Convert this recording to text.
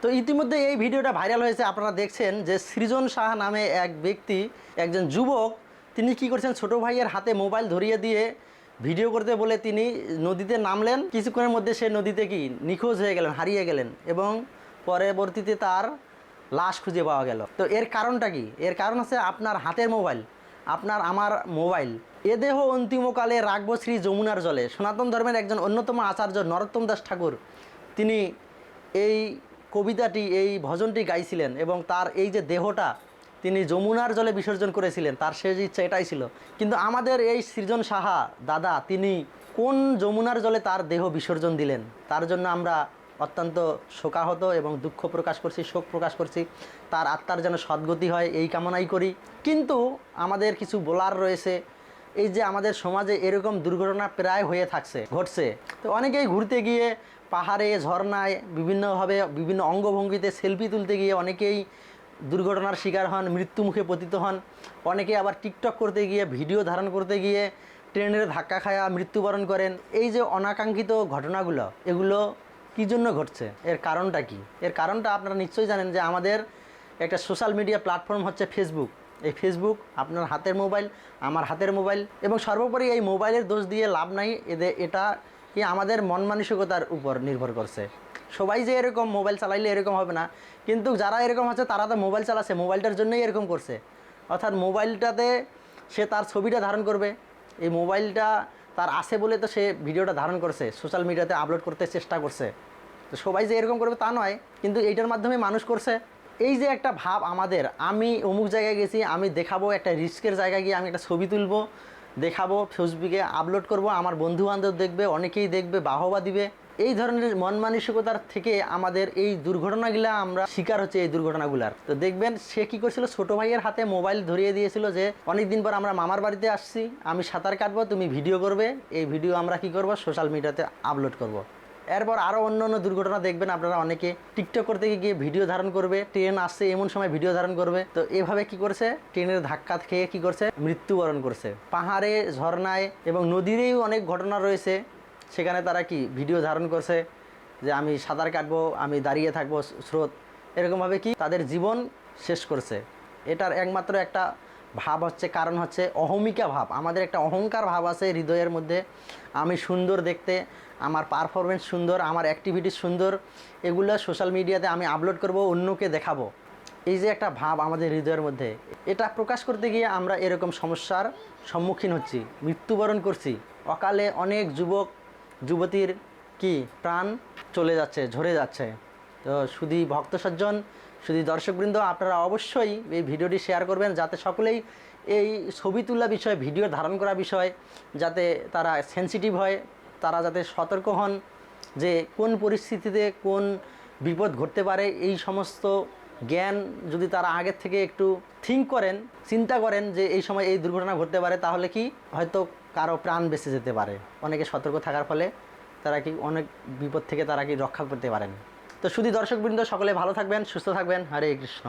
তো ইতিমধ্যে এই ভিডিওটা ভাইরাল হয়েছে, আপনারা দেখছেন যে সৃজন সাহা নামে এক ব্যক্তি, একজন যুবক, তিনি কি করছেন, ছোট ভাইয়ের হাতে মোবাইল ধরিয়ে দিয়ে ভিডিও করতে বলে তিনি নদীতে নামলেন। কিছুক্ষণের মধ্যে সে নদীতে কি নিখোঁজ হয়ে গেলেন, হারিয়ে গেলেন এবং পরবর্তীতে তার লাশ খুঁজে পাওয়া গেল। তো এর কারণটা কি? এর কারণ হচ্ছে আপনার হাতের মোবাইল, আপনার আমার মোবাইল। এ দেহ অন্তিমকালে রাখব শ্রী যমুনার জলে। সনাতন ধর্মের একজন অন্যতম আচার্য নরোত্তম দাস ঠাকুর তিনি এই কবিতাটি, এই ভজনটি গাইছিলেন এবং তার এই যে দেহটা তিনি যমুনার জলে বিসর্জন করেছিলেন, তার শেষ ইচ্ছা এটাই ছিল। কিন্তু আমাদের এই সৃজন সাহা দাদা তিনি কোন যমুনার জলে তার দেহ বিসর্জন দিলেন, তার জন্য আমরা অত্যন্ত শোকাহত এবং দুঃখ প্রকাশ করছি, শোক প্রকাশ করছি। তার আত্মার যেন সদ্গতি হয় এই কামনাই করি। কিন্তু আমাদের কিছু বলার রয়েছে। এই যে আমাদের সমাজে এরকম দুর্ঘটনা প্রায় হয়ে ঘটছে। তো অনেকেই ঘুরতে গিয়ে পাহাড়ে, ঝর্ণায় বিভিন্নভাবে বিভিন্ন অঙ্গভঙ্গিতে সেলফি তুলতে গিয়ে অনেকেই দুর্ঘটনার শিকার হন, মৃত্যুমুখে পতিত হন। অনেকে আবার টিকটক করতে গিয়ে, ভিডিও ধারণ করতে গিয়ে ট্রেনের ধাক্কা খায়া মৃত্যুবরণ করেন। এই যে অনাকাঙ্ক্ষিত ঘটনাগুলো, এগুলো কী জন্য ঘটছে? এর কারণটা কি? এর কারণটা আপনারা নিশ্চয়ই জানেন যে আমাদের একটা সোশ্যাল মিডিয়া প্ল্যাটফর্ম হচ্ছে ফেসবুক। এই ফেসবুক আপনার হাতের মোবাইল, আমার হাতের মোবাইল, এবং সর্বোপরি এই মোবাইলের দোষ দিয়ে লাভ নাই। এটা কি আমাদের মন মানসিকতার উপর নির্ভর করছে। সবাই যে এরকম মোবাইল চালাইলে এরকম হবে না, কিন্তু যারা এরকম আছে তারা তো মোবাইল চালাচ্ছে, মোবাইলটার জন্যই এরকম করছে। অর্থাৎ মোবাইলটাতে সে তার ছবিটা ধারণ করবে, এই মোবাইলটা তার আছে বলে তো সে ভিডিওটা ধারণ করছে, সোশ্যাল মিডিয়াতে আপলোড করতে চেষ্টা করছে। তো সবাই যে এরকম করবে তা নয়, কিন্তু এইটার মাধ্যমে মানুষ করছে। এই যে একটা ভাব আমাদের, আমি অমুক জায়গায় গেছি, আমি দেখাবো, একটা রিস্কের জায়গায় গিয়ে আমি একটা ছবি তুলবো, দেখাবো, ফেসবুকে আপলোড করব, আমার বন্ধুবান্ধব দেখবে, অনেকেই দেখবে, বাহবা দিবে। এই ধরনের মন মানসিকতার থেকে আমাদের এই দুর্ঘটনাগুলা আমরা শিকার হচ্ছে, এই দুর্ঘটনাগুলার। তো দেখবেন সে কী করছিল, ছোটো ভাইয়ের হাতে মোবাইল ধরিয়ে দিয়েছিল যে অনেক দিন পর আমরা মামার বাড়িতে আসছি, আমি সাঁতার কাটবো, তুমি ভিডিও করবে, এই ভিডিও আমরা কি করব, সোশ্যাল মিডিয়াতে আপলোড করব। এরপর আরও অন্য অন্য দুর্ঘটনা দেখবেন আপনারা, অনেকে টিকটক করতে গিয়ে ভিডিও ধারণ করবে, ট্রেন আসছে এমন সময় ভিডিও ধারণ করবে। তো এভাবে কি করছে, ট্রেনের ধাক্কা খেয়ে কি করছে, মৃত্যুবরণ করছে। পাহাড়ে, ঝর্ণায় এবং নদীরেও অনেক ঘটনা রয়েছে, সেখানে তারা কি ভিডিও ধারণ করছে যে আমি সাঁতার কাটবো, আমি দাঁড়িয়ে থাকবো, স্রোত, এরকমভাবে কি তাদের জীবন শেষ করছে। এটার একমাত্র একটা ভাব হচ্ছে, কারণ হচ্ছে অহমিকা ভাব। আমাদের একটা অহংকার ভাব আছে হৃদয়ের মধ্যে, আমি সুন্দর দেখতে, আমার পারফরমেন্স সুন্দর, আমার অ্যাক্টিভিটি সুন্দর, এগুলো সোশ্যাল মিডিয়াতে আমি আপলোড করব, অন্যকে দেখাবো। এই যে একটা ভাব আমাদের হৃদয়ের মধ্যে, এটা প্রকাশ করতে গিয়ে আমরা এরকম সমস্যার সম্মুখীন হচ্ছি, মৃত্যুবরণ করছি। অকালে অনেক যুবক যুবতীর কি প্রাণ চলে যাচ্ছে, ঝরে যাচ্ছে। তো শুধু ভক্ত সজ্জন, শুধু দর্শকবৃন্দ, আপনারা অবশ্যই এই ভিডিওটি শেয়ার করবেন, যাতে সকলেই এই ছবি তোলা বিষয়, ভিডিও ধারণ করা বিষয় যাতে তারা সেন্সিটিভ হয়, তারা যাতে সতর্ক হন যে কোন পরিস্থিতিতে কোন বিপদ ঘটতে পারে। এই সমস্ত জ্ঞান যদি তারা আগের থেকে একটু থিঙ্ক করেন, চিন্তা করেন যে এই সময় এই দুর্ঘটনা ঘটতে পারে, তাহলে কি হয়তো কারো প্রাণ বেঁচে যেতে পারে। অনেকে সতর্ক থাকার ফলে তারা কি অনেক বিপদ থেকে তারা কি রক্ষা করতে পারেন। তো শুধু দর্শকবৃন্দ, সকলে ভালো থাকবেন, সুস্থ থাকবেন। হরে কৃষ্ণ।